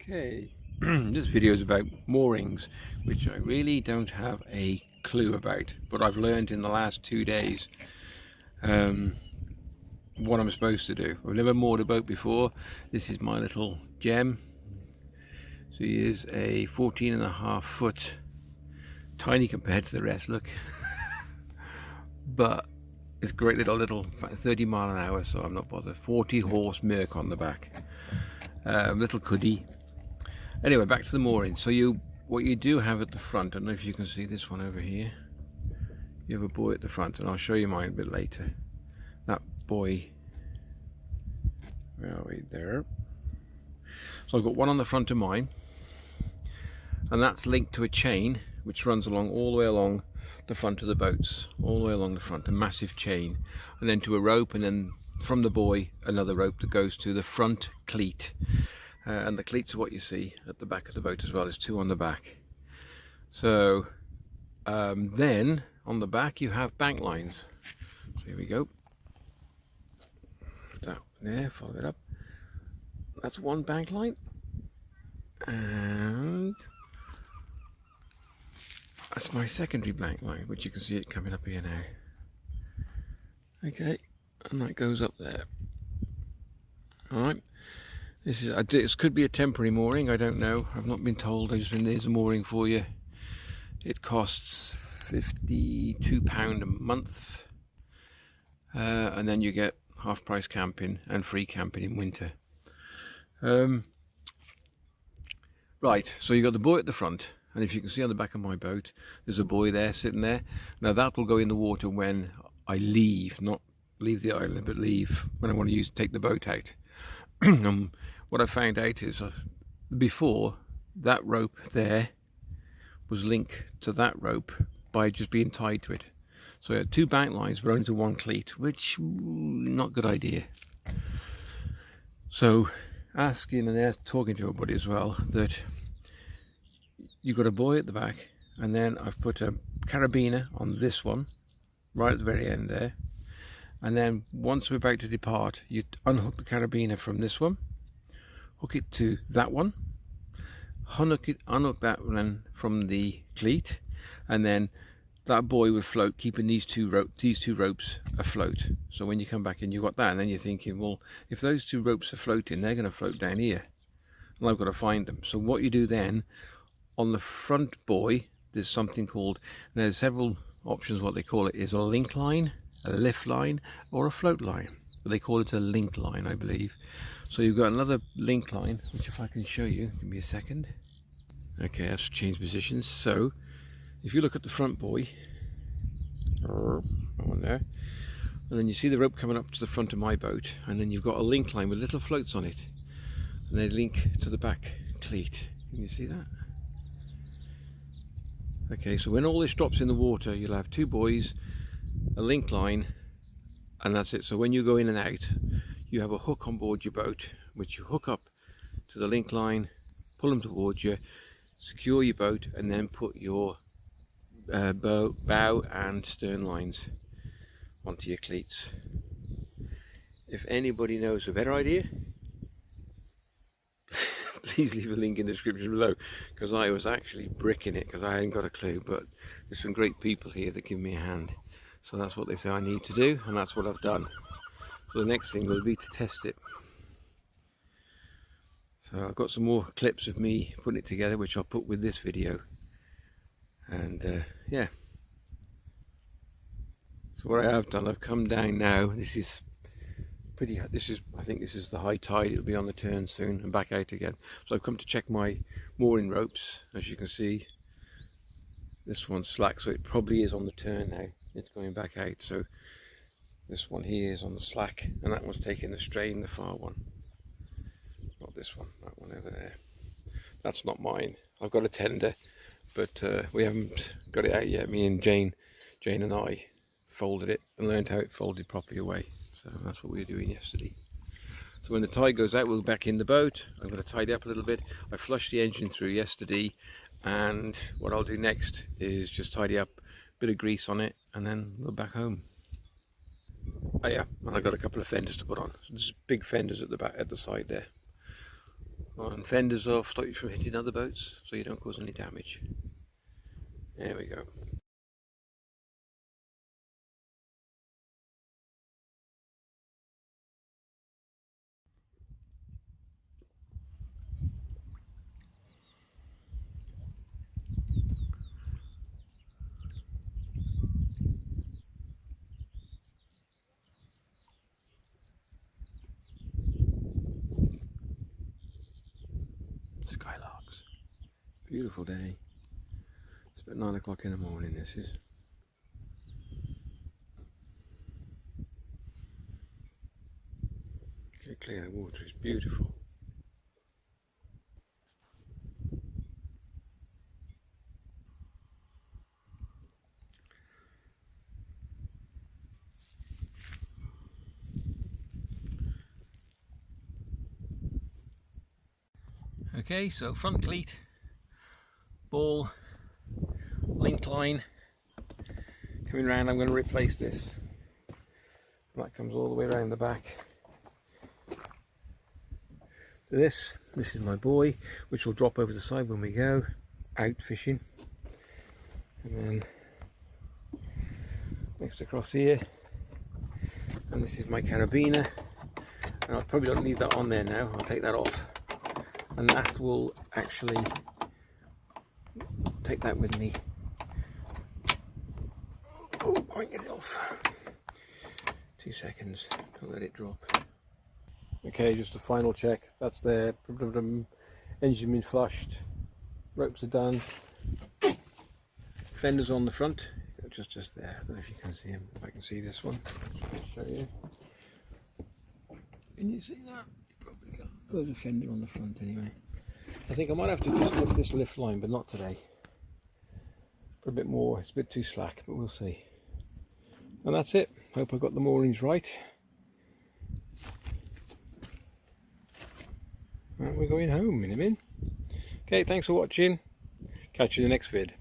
Okay, this video is about moorings, which I really don't have a clue about, but I've learned in the last 2 days what I'm supposed to do. I've never moored a boat before. This is my little gem. So he is a 14.5 foot, tiny compared to the rest, look. But it's a great little 30 mile an hour, so I'm not bothered. 40 horse Merc on the back. Little cuddy. Anyway, back to the mooring. So what you do have at the front, I don't know if you can see this one over here. You have a buoy at the front, and I'll show you mine a bit later. That buoy, where are we? There. So I've got one on the front of mine, and that's linked to a chain which runs along all the way along the front of the boats, all the way along the front, a massive chain, and then to a rope, and then from the buoy another rope that goes to the front cleat. And the cleats are what you see at the back of the boat as well. There's two on the back. So then on the back you have bank lines. So here we go. That there, follow it up. That's one bank line, and that's my secondary bank line, which you can see it coming up here now. Okay, and that goes up there. All right. This could be a temporary mooring, I don't know. I've not been told. I just been, there's a mooring for you. It costs £52 a month, and then you get half price camping and free camping in winter. Right, so you've got the buoy at the front, and if you can see on the back of my boat, there's a buoy there sitting there. Now that will go in the water when I leave, not leave the island, but leave when I want to take the boat out. What I found out is before, that rope there was linked to that rope by just being tied to it. So I had two bank lines but only to one cleat, which not a good idea. So asking and talking to everybody as well, that you've got a buoy at the back, and then I've put a carabiner on this one right at the very end there, and then once we're about to depart, you unhook the carabiner from this one, hook it to that one, unhook that one from the cleat, and then that buoy would float, keeping these two ropes afloat. So when you come back in, you've got that, and then you're thinking, well, if those two ropes are floating, they're going to float down here, and I've got to find them. So what you do then, on the front buoy, there's something called, there's several options. What they call it is a link line, a lift line, or a float line, but they call it a link line, I believe. So you've got another link line, which if I can show you, give me a second. Okay, I've changed positions. So if you look at the front buoy, that one there, and then you see the rope coming up to the front of my boat, and then you've got a link line with little floats on it, and they link to the back cleat. Can you see that? Okay, so when all this drops in the water, you'll have two buoys, a link line, and that's it. So when you go in and out, you have a hook on board your boat, which you hook up to the link line, pull them towards you, secure your boat, and then put your bow and stern lines onto your cleats. If anybody knows a better idea, please leave a link in the description below, because I was actually bricking it because I hadn't got a clue, but there's some great people here that give me a hand. So that's what they say I need to do, and that's what I've done. So the next thing will be to test it. So I've got some more clips of me putting it together, which I'll put with this video. And yeah. So what I have done, I've come down now. This is I think this is the high tide. It'll be on the turn soon and back out again. So I've come to check my mooring ropes. As you can see, this one's slack, so it probably is on the turn now. It's going back out. So this one here is on the slack, and that one's taking the strain, the far one. Not this one, that one over there. That's not mine. I've got a tender, but we haven't got it out yet. Me and Jane and I folded it and learned how it folded properly away. So that's what we were doing yesterday. So when the tide goes out, we'll be back in the boat. I'm going to tidy up a little bit. I flushed the engine through yesterday, and what I'll do next is just tidy up, a bit of grease on it, and then we'll back home. Oh yeah, and I got a couple of fenders to put on. So there's big fenders at the back, at the side there. And fenders off, stop you from hitting other boats so you don't cause any damage. There we go. Skylarks. Beautiful day. It's about 9 o'clock in the morning, this is. Okay, clear, the water is beautiful. Okay, so front cleat, ball, link line coming round. I'm going to replace this. That comes all the way around the back. So this is my buoy, which will drop over the side when we go out fishing. And then next across here, and this is my carabiner. And I probably don't leave that on there now. I'll take that off. And that will actually take that with me. Oh, I can get it off. 2 seconds, don't let it drop. Okay, just a final check. That's there. Engine been flushed. Ropes are done. Fenders on the front. Just there. I don't know if you can see them. If I can see this one, I'll show you. Can you see that? There's a fender on the front anyway. I think I might have to just lift this lift line, but not today. For a bit more, it's a bit too slack, but we'll see. And that's it. Hope I got the moorings right. And we're going home in a minute. Okay, thanks for watching. Catch you in the next vid.